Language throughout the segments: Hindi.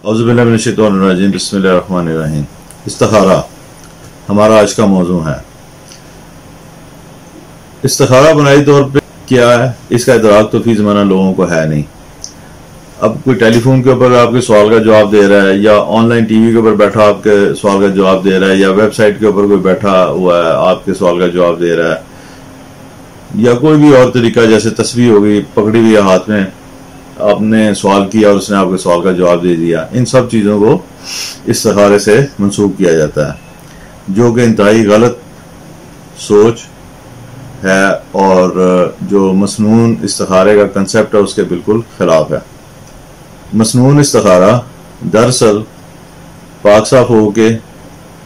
औज़ुबिल्लाहि मिनश्शैतानिर्रजीम बिस्मिल्लाहिर्रहमानिर्रहीम। इस्तिखारा हमारा आज का मौजू है। इस्तिखारा बुनियादी तौर पे क्या है, इसका इदराक तो फी ज़माना लोगों को है नहीं। अब कोई टेलीफोन के ऊपर आपके सवाल का जवाब दे रहा है, या ऑनलाइन टीवी के ऊपर बैठा आपके सवाल का जवाब दे रहा है, या वेबसाइट के ऊपर कोई बैठा हुआ है आपके सवाल का जवाब दे रहा है, या कोई भी और तरीका, जैसे तस्वीर हो गई पकड़ी हुई हाथ में, आपने सवाल किया और उसने आपके सवाल का जवाब दे दिया। इन सब चीज़ों को इस्तिखारे से मंसूब किया जाता है, जो कि इंतहाई गलत सोच है और जो मसनून इस्तिखारे का कंसेप्ट है उसके बिल्कुल खिलाफ है। मसनून इस्तिखारा दरअसल पाक साफ हो के,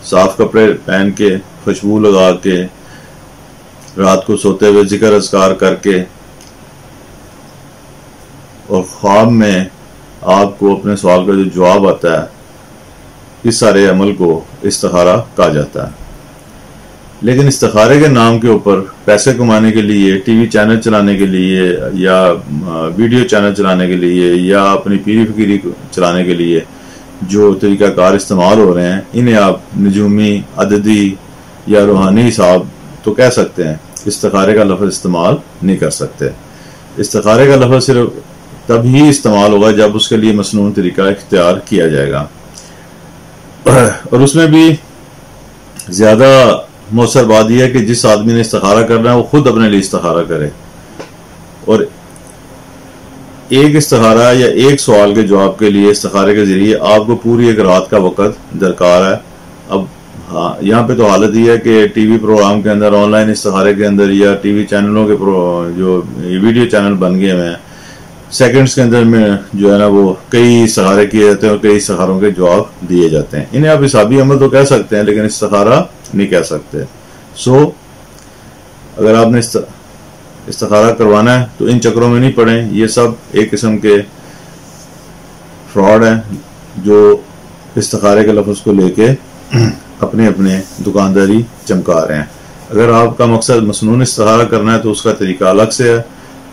साफ कपड़े पहन के, खुशबू लगा के, रात को सोते हुए जिक्र अज़कार करके और ख्वाब में आपको अपने सवाल का जो जवाब आता है, इस सारे अमल को इस्तिखारा कहा जाता है। लेकिन इस्तिखारे के नाम के ऊपर पैसे कमाने के लिए, टीवी चैनल चलाने के लिए, या वीडियो चैनल चलाने के लिए, या अपनी पीरी फकीरी चलाने के लिए जो तरीक़ाकार इस्तेमाल हो रहे हैं, इन्हें आप नजूमी, अददी या रूहानी हिसाब तो कह सकते हैं। इस्तिखारे का लफ्ज़ इस्तेमाल नहीं कर सकते। इस्तिखारे का लफ्ज़ सिर्फ तभी इस्तेमाल होगा जब उसके लिए मसनून तरीका इख्तियार किया जाएगा, और उसमें भी ज़्यादा मौसर बात यह है कि जिस आदमी ने इस्तिखारा करना है वो खुद अपने लिए इस्तिखारा करे, और एक इस्तिखारा या एक सवाल के जवाब के लिए इस्तिखारे के ज़रिए आपको पूरी एक रात का वक़्त दरकार है। अब हाँ, यहाँ पे तो हालत ही है कि टीवी प्रोग्राम के अंदर, ऑनलाइन इस्तिखारे के अंदर, या टीवी चैनलों के जो वीडियो चैनल बन गए हैं, सेकंड्स के अंदर में जो है ना वो कई इस्तिखारे किए जाते हैं और कई इस्तिखारों के जवाब दिए जाते हैं। इन्हें आप हिसाबी अमल तो कह सकते हैं, लेकिन इस्तिखारा नहीं कह सकते। सो अगर आपने इस्तिखारा करवाना है तो इन चक्रों में नहीं पड़े। ये सब एक किस्म के फ्रॉड हैं जो इस्तिखारे के लफ्ज़ को लेके अपने अपने दुकानदारी चमका रहे हैं। अगर आपका मकसद मसनून इस्तिखारा करना है तो उसका तरीका अलग से है।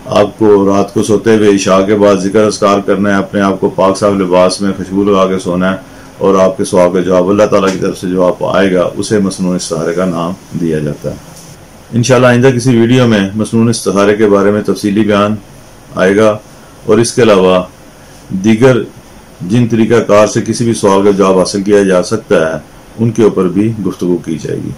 आपको रात को सोते हुए इशा के बाद जिक्र अज़कार करना है, अपने आप को पाक साफ लिबास में खुशबू लगा के सोना है, और आपके सवाल का जवाब अल्लाह ताला की तरफ से जो आप आएगा उसे मसनून इस्तिखारे का नाम दिया जाता है। इंशाअल्लाह आइंदा किसी वीडियो में मसनून इस्तिखारे के बारे में तफसीली बयान आएगा, और इसके अलावा दीगर जिन तरीक़ाकार से किसी भी सवाल का जवाब हासिल किया जा सकता है उनके ऊपर भी गुफ्तगू की जाएगी।